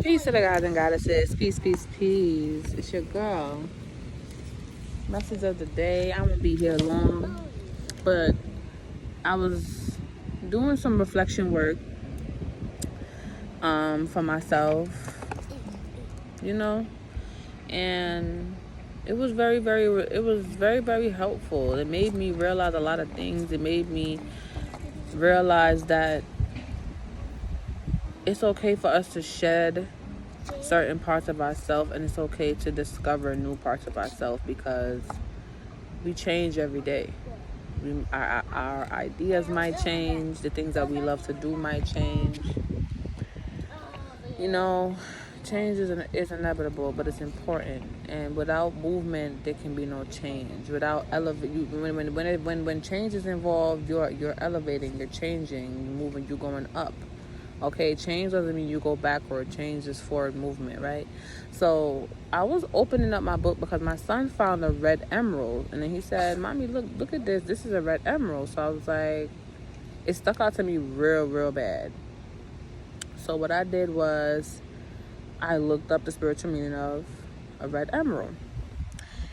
Peace to the guys and goddesses. Peace, peace, peace. It's your girl. Message of the day. I won't be here long, but I was doing some reflection work for myself, you know, and it was very helpful. It made me realize a lot of things. It made me realize that it's okay for us to shed certain parts of ourselves, and it's okay to discover new parts of ourselves, because we change every day. Our ideas might change, the things that we love to do might change. Change is inevitable, but it's important. And without movement, there can be no change. Without when change is involved, you're elevating, you're changing, you're moving, you're going up. Okay, change doesn't mean you go backward. Change is forward movement, right? So I was opening up my book because my son found a red emerald, and then he said, "Mommy, look at this. This is a red emerald." So I was like, it stuck out to me real bad. So what I did was I looked up the spiritual meaning of a red emerald,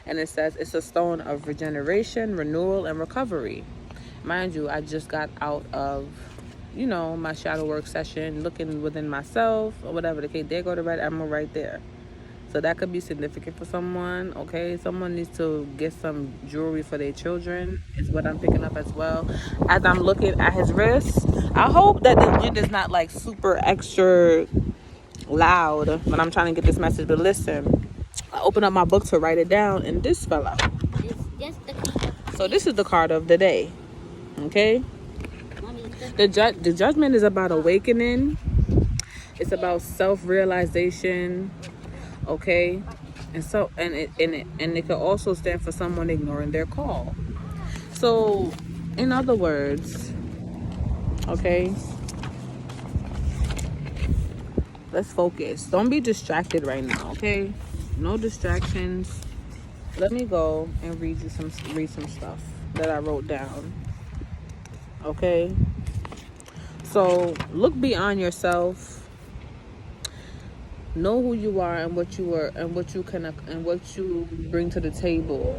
and it says it's a stone of regeneration, renewal, and recovery. Mind you, I just got out of my shadow work session, looking within myself or whatever the case. There go the red emerald right there. So that could be significant for someone, okay? Someone needs to get some jewelry for their children, is what I'm picking up as well. As I'm looking at his wrist, I hope that the wind is not like super extra loud when I'm trying to get this message. But listen, I opened up my book to write it down, and this fell out. So this is the card of the day, okay? The judgment is about awakening. It's about self-realization, okay? And so it could also stand for someone ignoring their call. So, in other words, okay, let's focus. Don't be distracted right now, okay? No distractions. Let me go and read some stuff that I wrote down. Okay? So look beyond yourself. Know who you are and what you are and what you bring to the table.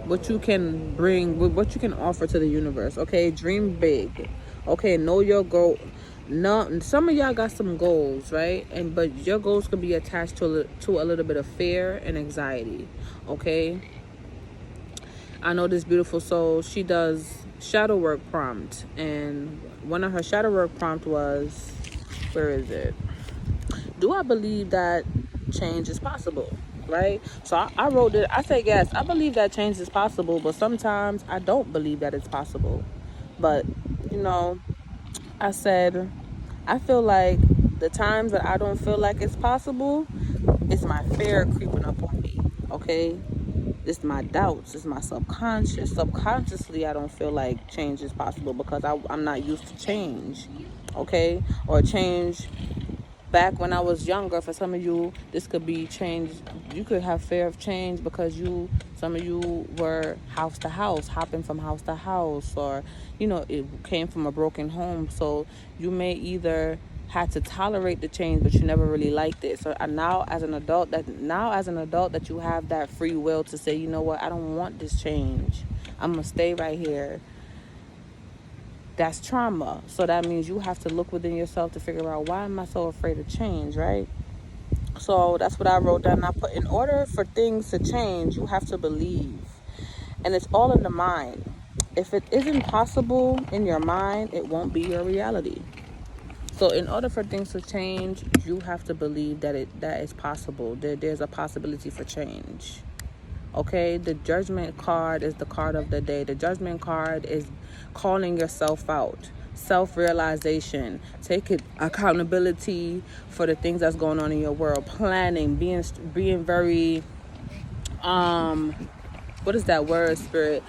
What you can bring, what you can offer to the universe. Okay, dream big. Okay, know your goal. No, some of y'all got some goals, right? But your goals could be attached to a little bit of fear and anxiety. Okay. I know this beautiful soul. She does shadow work prompt, and one of her shadow work prompt was, where is it? Do I believe that change is possible? Right? So I wrote it. I say, yes, I believe that change is possible, but sometimes I don't believe that it's possible. But, I said, I feel like the times that I don't feel like it's possible, it's my fear creeping up on me, okay? It's my doubts, it's my subconscious. Subconsciously, I don't feel like change is possible because I'm not used to change, okay? Or change back when I was younger. For some of you, this could be change. You could have fear of change because some of you were house to house, hopping from house to house, or, it came from a broken home. So you may either had to tolerate the change, but you never really liked it. So now as an adult that you have that free will to say, you know what, I don't want this change. I'm going to stay right here. That's trauma. So that means you have to look within yourself to figure out, why am I so afraid of change, right? So that's what I wrote down. I put, in order for things to change, you have to believe. And it's all in the mind. If it isn't possible in your mind, it won't be your reality. So in order for things to change, you have to believe that is possible. There's a possibility for change. Okay, the judgment card is the card of the day. The judgment card is calling yourself out, self-realization, taking accountability for the things that's going on in your world, planning, being very what is that word, spirit?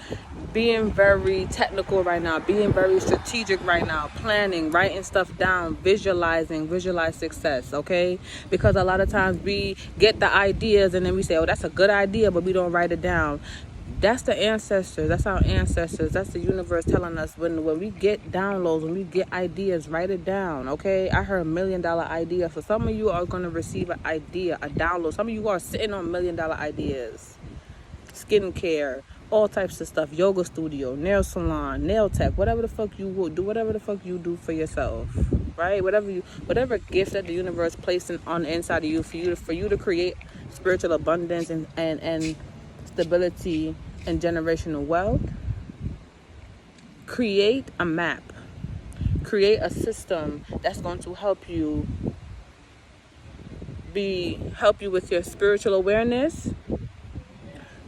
Being very technical right now, being very strategic right now, planning, writing stuff down, visualize success, okay? Because a lot of times we get the ideas and then we say, oh, that's a good idea, but we don't write it down. That's the ancestors. That's our ancestors. That's the universe telling us when we get downloads, when we get ideas, write it down, okay? I heard $1 million idea. So some of you are going to receive an idea, a download. Some of you are sitting on $1 million ideas. Skincare, all types of stuff. Yoga studio, nail salon, nail tech, whatever the fuck you will do, whatever the fuck you do for yourself, right? Whatever gift that the universe placed on the inside of you for you to create spiritual abundance and stability and generational wealth. Create a map, create a system that's going to help you with your spiritual awareness,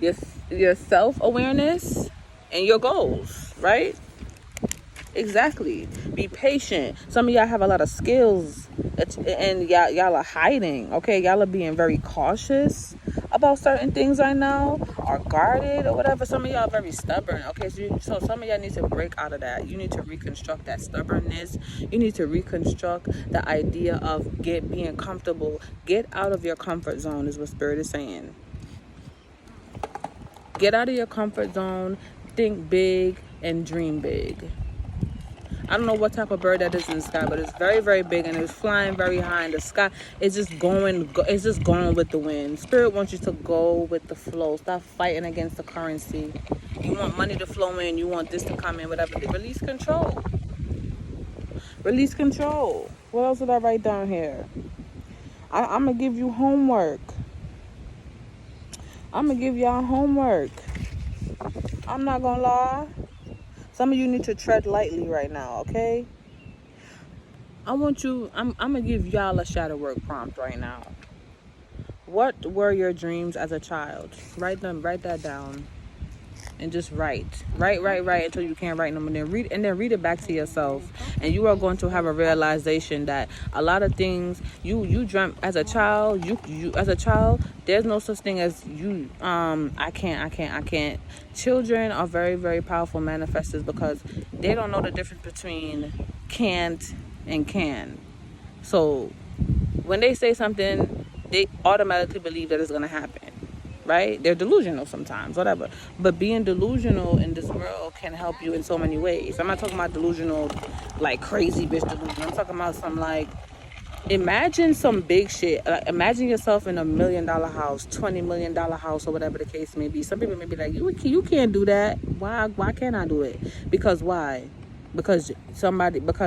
your self-awareness, and your goals, right? Exactly. Be patient. Some of y'all have a lot of skills and y'all are hiding, okay? Y'all are being very cautious about certain things right now, or guarded or whatever. Some of y'all are very stubborn, okay? So some of y'all need to break out of that. You need to reconstruct that stubbornness. You need to reconstruct the idea of being comfortable. Get out of your comfort zone is what Spirit is saying. Get out of your comfort zone, think big, and dream big. I don't know what type of bird that is in the sky, but it's very, very big, and it's flying very high in the sky. It's just going with the wind. Spirit wants you to go with the flow. Stop fighting against the currency. You want money to flow in. You want this to come in, whatever. Release control. Release control. What else did I write down here? I'm going to give you homework. I'm going to give y'all homework. I'm not going to lie. Some of you need to tread lightly right now, okay? I'm going to give y'all a shadow work prompt right now. What were your dreams as a child? Write that down. And just write until you can't write no more. Then read it back to yourself, and you are going to have a realization that a lot of things you dreamt as a child. You as a child, there's no such thing as you. I can't. Children are very, very powerful manifestors because they don't know the difference between can't and can. So when they say something, they automatically believe that it's gonna happen. Right? They're delusional sometimes, whatever. But being delusional in this world can help you in so many ways. I'm not talking about delusional, like crazy bitch delusion. I'm talking about some like, imagine some big shit. Like, imagine yourself in $1 million house, $20 million house, or whatever the case may be. Some people may be like, you can't do that. Why can't I do it? Because why? Because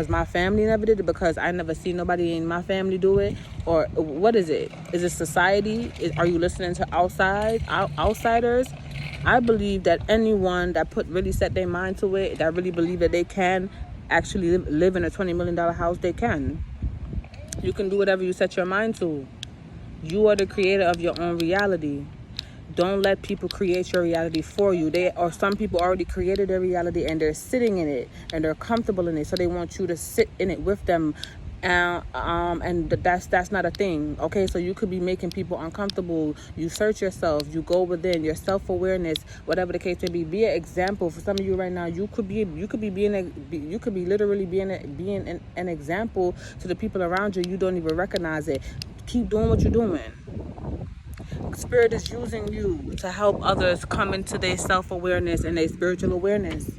my family never did it, because I never seen nobody in my family do it, or what is it? Is it society? Are you listening to outsiders? I believe that anyone that really set their mind to it, that really believe that they can actually live in a $20 million house, they can. You can do whatever you set your mind to. You are the creator of your own reality. Don't let people create your reality for you. Some people already created their reality and they're sitting in it and they're comfortable in it. So they want you to sit in it with them. And that's not a thing. Okay, so you could be making people uncomfortable. You search yourself. You go within your self-awareness, whatever the case may be. Be an example for some of you right now. You could be literally being an example to the people around you. You don't even recognize it. Keep doing what you're doing. Spirit is using you to help others come into their self-awareness and their spiritual awareness.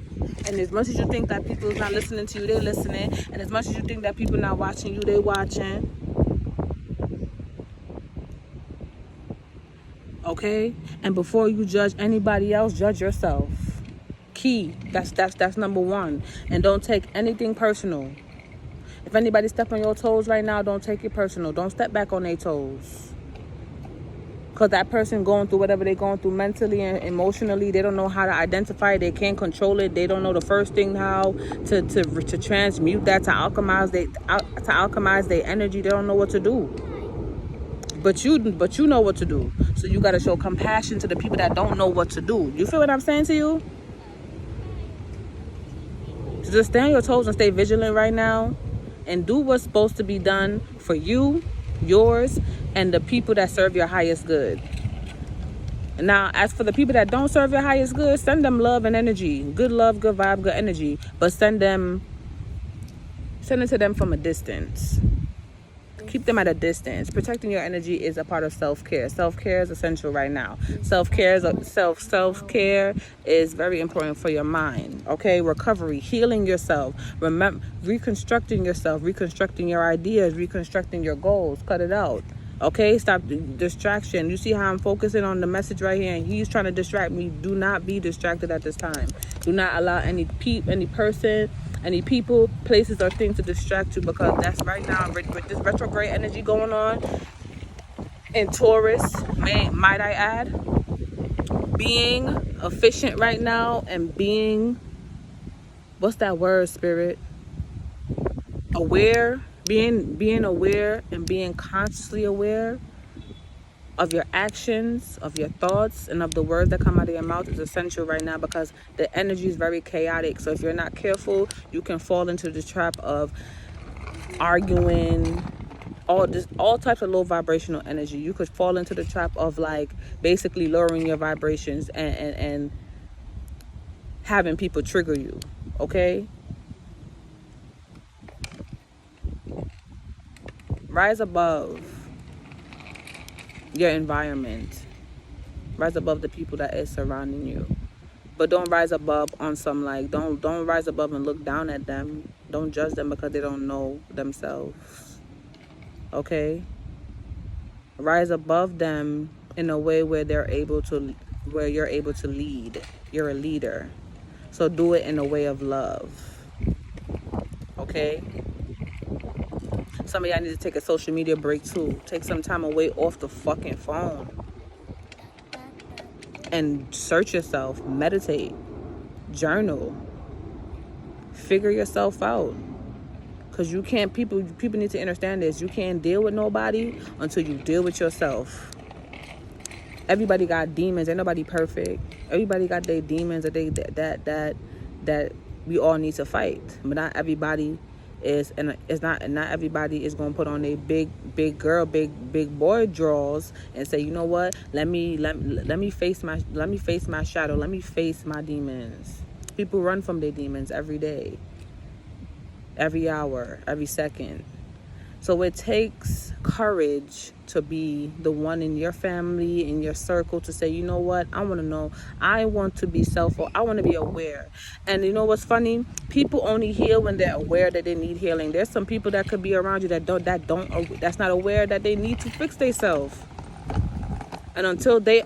And as much as you think that people is not listening to you, they're listening. And as much as you think that people not watching you, they're watching. Okay? And before you judge anybody else, judge yourself. Key. That's number one. And don't take anything personal. If anybody step on your toes right now, don't take it personal. Don't step back on their toes. Because that person going through whatever they're going through mentally and emotionally, they don't know how to identify it. They can't control it. They don't know the first thing how to transmute that, to alchemize their energy. They don't know what to do. But you know what to do. So you got to show compassion to the people that don't know what to do. You feel what I'm saying to you? So just stay on your toes and stay vigilant right now. And do what's supposed to be done for you, yours, and the people that serve your highest good. Now, as for the people that don't serve your highest good, send them love and energy. Good love, good vibe, good energy. But send it to them from a distance. keep them at a distance. Protecting your energy is a part of self-care. Self-care is essential right now. Self-care is very important for your mind. Okay, recovery, healing yourself, reconstructing yourself, reconstructing your ideas, reconstructing your goals. Cut it out. Okay, stop distraction. You see how I'm focusing on the message right here, and he's trying to distract me. Do not be distracted at this time. Do not allow any person, any people, places, or things to distract you, because that's right now with this retrograde energy going on in Taurus, might I add, being efficient right now and being, what's that word, spirit? Aware, being aware and being consciously aware of your actions, of your thoughts, and of the words that come out of your mouth is essential right now, because the energy is very chaotic. So if you're not careful, you can fall into the trap of arguing, all types of low vibrational energy. You could fall into the trap of like basically lowering your vibrations and having people trigger you. Okay? Rise above your environment. Rise above the people that is surrounding you. But don't rise above on some like, don't rise above and look down at them. Don't judge them because they don't know themselves. Okay? Rise above them in a way where you're able to lead. You're a leader. So do it in a way of love. Okay? Some of y'all need to take a social media break too. Take some time away off the fucking phone. And search yourself. Meditate. Journal. Figure yourself out. Because you can't, people need to understand this. You can't deal with nobody until you deal with yourself. Everybody got demons. Ain't nobody perfect. Everybody got their demons that we all need to fight. But not everybody is, and it's not everybody is gonna put on a big girl, big boy draws and say, you know what? Let me face my shadow. Let me face my demons. People run from their demons every day, every hour, every second. So it takes courage to be the one in your family, in your circle, to say, you know what, I want to know. I want to be I want to be aware. And you know what's funny? People only heal when they're aware that they need healing. There's some people that could be around you that's not aware that they need to fix themselves. And until they're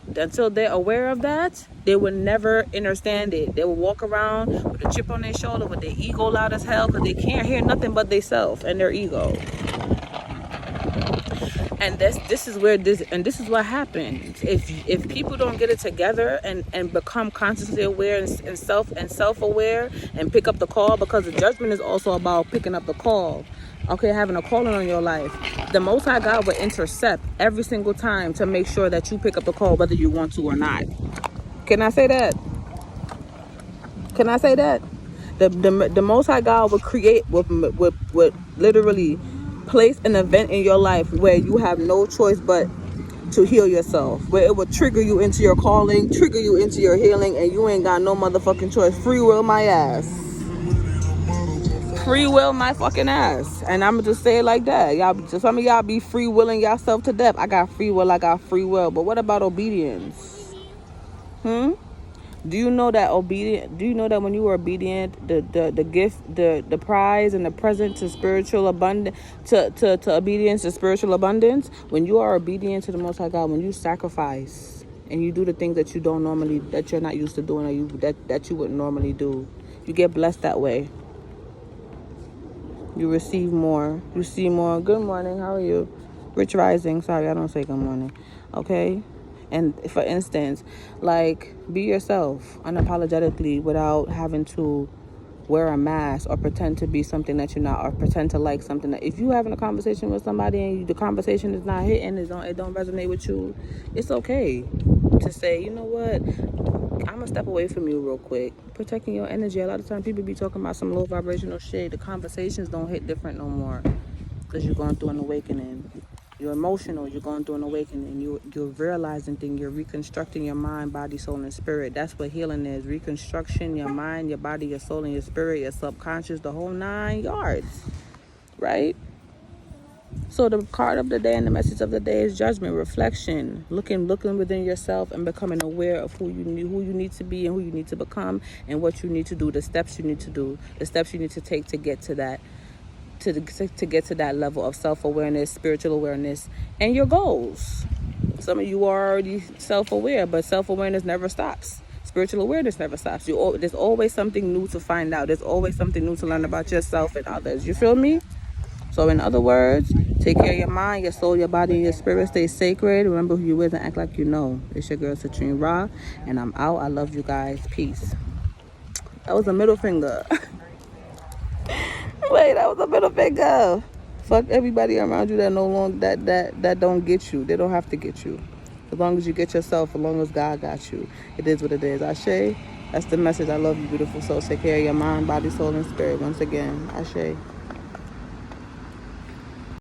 aware of that, they will never understand it. They will walk around with a chip on their shoulder, with their ego loud as hell, because they can't hear nothing but themselves and their ego. And this is what happens if people don't get it together and become consciously aware and self-aware and pick up the call, because the judgment is also about picking up the call. Okay, having a calling on your life. The Most High God will intercept every single time to make sure that you pick up the call, whether you want to or not. Can I say that? Can I say that? The Most High God will create, would literally place an event in your life where you have no choice but to heal yourself, where it will trigger you into your calling, trigger you into your healing, and you ain't got no motherfucking choice. Free will my ass. Free will my fucking ass. And I'm gonna just say it like that. Some of y'all be free willing yourself to death. I got free will, but what about obedience? Do you know that when you were obedient, the gift, the prize and the present to spiritual abundance, to obedience to spiritual abundance? When you are obedient to the Most High God, when you sacrifice and you do the things that you're not used to doing, or that you wouldn't normally do, you get blessed that way. You receive more. You see more. Good morning. How are you? Rich rising. Sorry, I don't say good morning. Okay? And for instance, like, be yourself unapologetically without having to wear a mask or pretend to be something that you're not, or pretend to like something that, if you're having a conversation with somebody and the conversation is not hitting, it don't resonate with you, it's okay to say, you know what, I'm gonna step away from you real quick. Protecting your energy. A lot of times people be talking about some low vibrational shit. The conversations don't hit different no more, because you're going through an awakening. You're emotional. You're going through an awakening. You're realizing things. You're reconstructing your mind, body, soul, and spirit. That's what healing is. Reconstruction, your mind, your body, your soul, and your spirit, your subconscious, the whole 9 yards. Right? So the card of the day and the message of the day is judgment, reflection, looking within yourself and becoming aware of who you need to be and who you need to become and what you need to do, the steps you need to do, the steps you need to take to get to that, to get to that level of self-awareness, spiritual awareness, and your goals. Some of you are already self-aware, but self-awareness never stops. Spiritual awareness never stops. There's always something new to find out. There's always something new to learn about yourself and others. You feel me? So in other words, take care of your mind, your soul, your body, and your spirit. Stay sacred. Remember who you is and act like you know. It's your girl Citrine.ra, and I'm out. I love you guys. Peace. That was a middle finger. Wait, that was a middle finger. Fuck everybody around you that no longer that don't get you. They don't have to get you. As long as you get yourself, as long as God got you, it is what it is. Ashe. That's the message. I love you, beautiful soul. Take care of your mind, body, soul, and spirit. Once again, Ashe.